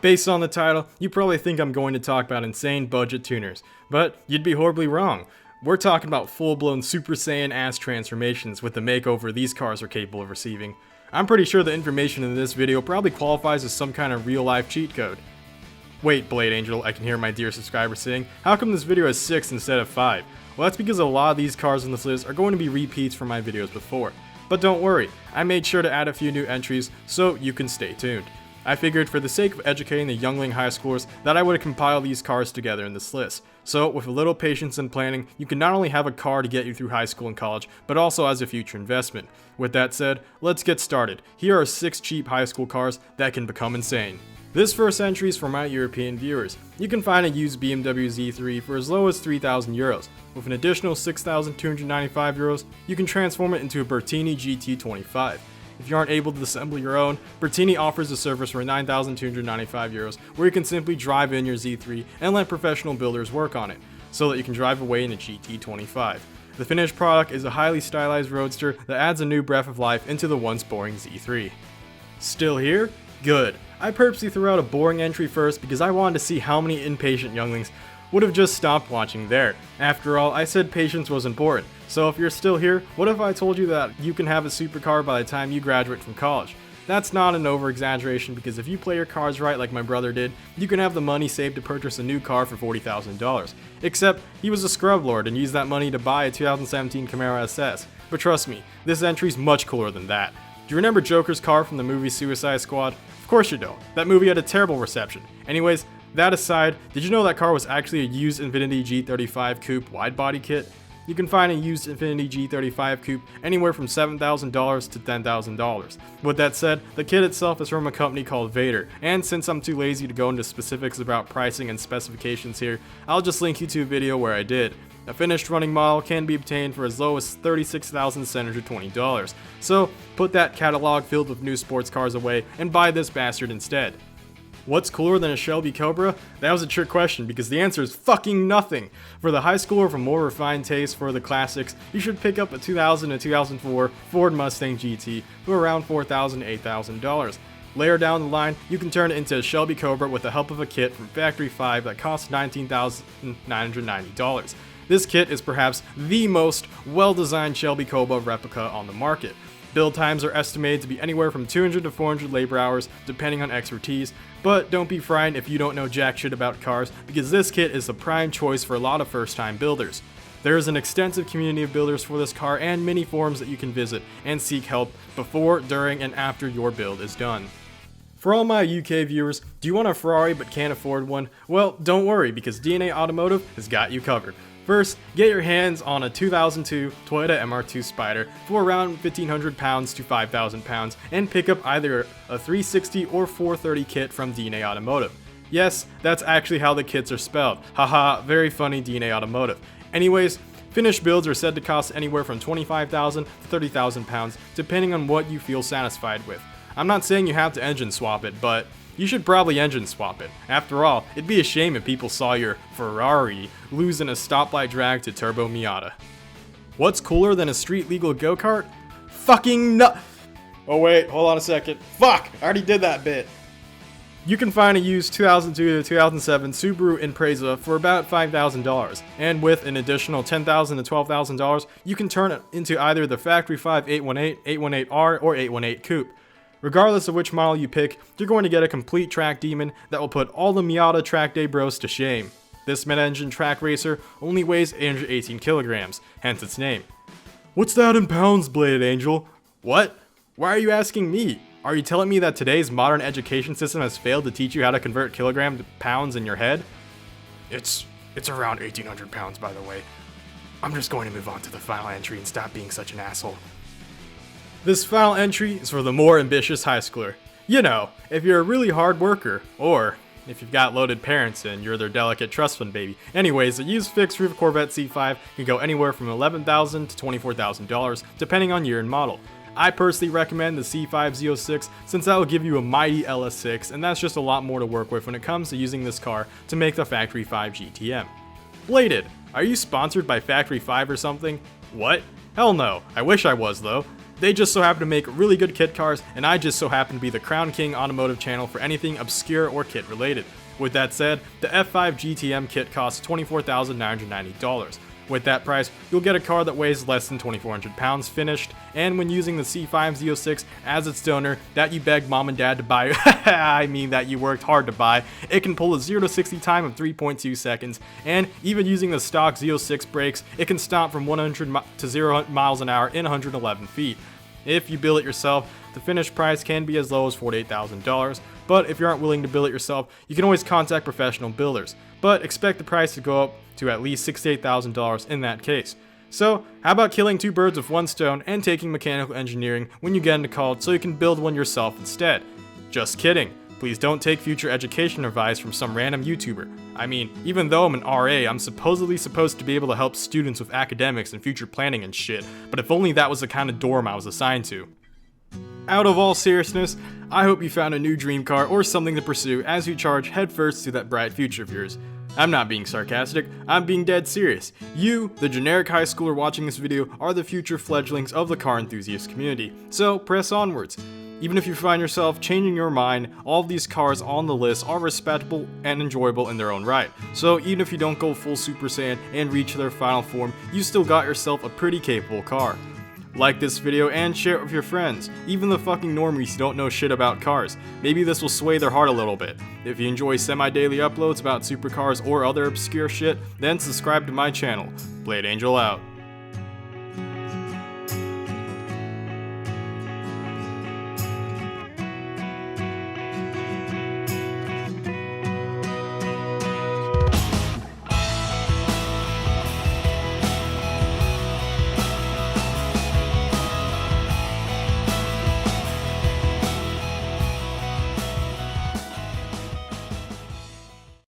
Based on the title, you probably think I'm going to talk about insane budget tuners, but you'd be horribly wrong. We're talking about full-blown Super Saiyan ass transformations with the makeover these cars are capable of receiving. I'm pretty sure the information in this video probably qualifies as some kind of real-life cheat code. Wait, Blade Angel, I can hear my dear subscriber saying, how come this video has 6 instead of 5? Well, that's because a lot of these cars on this list are going to be repeats from my videos before. But don't worry, I made sure to add a few new entries so you can stay tuned. I figured for the sake of educating the youngling high schoolers that I would compile these cars together in this list. So with a little patience and planning, you can not only have a car to get you through high school and college, but also as a future investment. With that said, let's get started. Here are 6 cheap high school cars that can become insane. This first entry is for my European viewers. You can find a used BMW Z3 for as low as 3,000 euros. With an additional 6,295 euros, you can transform it into a Bertini GT25. If you aren't able to assemble your own, Bertini offers a service for 9,295 euros where you can simply drive in your Z3 and let professional builders work on it, so that you can drive away in a GT25. The finished product is a highly stylized Roadster that adds a new breath of life into the once boring Z3. Still here? Good. I purposely threw out a boring entry first because I wanted to see how many impatient younglings would have just stopped watching there. After all, I said patience was important. So if you're still here, what if I told you that you can have a supercar by the time you graduate from college? That's not an over-exaggeration because if you play your cards right like my brother did, you can have the money saved to purchase a new car for $40,000. Except, he was a scrub lord and used that money to buy a 2017 Camaro SS. But trust me, this entry's much cooler than that. Do you remember Joker's car from the movie Suicide Squad? Of course you don't. That movie had a terrible reception. Anyways, that aside, did you know that car was actually a used Infiniti G35 coupe wide-body kit? You can find a used Infiniti G35 coupe anywhere from $7,000 to $10,000. With that said, the kit itself is from a company called Vader, and since I'm too lazy to go into specifics about pricing and specifications here, I'll just link you to a video where I did. A finished running model can be obtained for as low as $36,720, so put that catalog filled with new sports cars away and buy this bastard instead. What's cooler than a Shelby Cobra? That was a trick question because the answer is fucking nothing. For the high schooler with a more refined taste for the classics, you should pick up a 2000 to 2004 Ford Mustang GT for around $4,000 to $8,000. Later down the line, you can turn it into a Shelby Cobra with the help of a kit from Factory 5 that costs $19,990. This kit is perhaps the most well-designed Shelby Cobra replica on the market. Build times are estimated to be anywhere from 200 to 400 labor hours, depending on expertise, but don't be frightened if you don't know jack shit about cars, because this kit is the prime choice for a lot of first-time builders. There is an extensive community of builders for this car and many forums that you can visit and seek help before, during, and after your build is done. For all my UK viewers, do you want a Ferrari but can't afford one? Well, don't worry, because DNA Automotive has got you covered. First, get your hands on a 2002 Toyota MR2 Spider for around £1,500 to £5,000 and pick up either a 360 or 430 kit from DNA Automotive. Yes, that's actually how the kits are spelled. Haha, very funny DNA Automotive. Anyways, finished builds are said to cost anywhere from £25,000 to £30,000 depending on what you feel satisfied with. I'm not saying you have to engine swap it, but you should probably engine swap it. After all, it'd be a shame if people saw your Ferrari lose in a stoplight drag to Turbo Miata. What's cooler than a street legal go-kart? Fucking no- Oh wait, hold on a second. Fuck! I already did that bit. You can find a used 2002 to 2007 Subaru Impreza for about $5,000, and with an additional $10,000 to $12,000, you can turn it into either the Factory 5 818, 818R, or 818 Coupe. Regardless of which model you pick, you're going to get a complete track demon that will put all the Miata track day bros to shame. This mid-engine track racer only weighs 818 kilograms, hence its name. What's that in pounds, Blade Angel? What? Why are you asking me? Are you telling me that today's modern education system has failed to teach you how to convert kilogram to pounds in your head? It's around 1,800 pounds, by the way. I'm just going to move on to the final entry and stop being such an asshole. This final entry is for the more ambitious high schooler. You know, if you're a really hard worker, or if you've got loaded parents and you're their delicate trust fund baby. Anyways, a used fixed roof Corvette C5 can go anywhere from $11,000 to $24,000, depending on year and model. I personally recommend the C5 Z06 since that will give you a mighty LS6, and that's just a lot more to work with when it comes to using this car to make the Factory 5 GTM. Bladed, are you sponsored by Factory 5 or something? What? Hell no, I wish I was though. They just so happen to make really good kit cars, and I just so happen to be the Crown King automotive channel for anything obscure or kit related. With that said, the F5 GTM kit costs $24,990. With that price, you'll get a car that weighs less than 2,400 pounds finished, and when using the C5 Z06 as its donor that you begged mom and dad to buy, I mean that you worked hard to buy, it can pull a 0 to 60 time of 3.2 seconds, and even using the stock Z06 brakes, it can stomp from 100 to 0 miles an hour in 111 feet. If you build it yourself, the finished price can be as low as $48,000, but if you aren't willing to build it yourself, you can always contact professional builders, but expect the price to go up to at least $68,000 in that case. So, how about killing two birds with one stone and taking mechanical engineering when you get into college so you can build one yourself instead? Just kidding. Please don't take future education advice from some random YouTuber. I mean, even though I'm an RA, I'm supposedly supposed to be able to help students with academics and future planning and shit, but if only that was the kind of dorm I was assigned to. Out of all seriousness, I hope you found a new dream car or something to pursue as you charge headfirst to that bright future of yours. I'm not being sarcastic, I'm being dead serious. You, the generic high schooler watching this video, are the future fledglings of the car enthusiast community, so press onwards. Even if you find yourself changing your mind, all of these cars on the list are respectable and enjoyable in their own right. So even if you don't go full Super Saiyan and reach their final form, you still got yourself a pretty capable car. Like this video and share it with your friends, even the fucking normies who don't know shit about cars. Maybe this will sway their heart a little bit. If you enjoy semi-daily uploads about supercars or other obscure shit, then subscribe to my channel. Blade Angel out.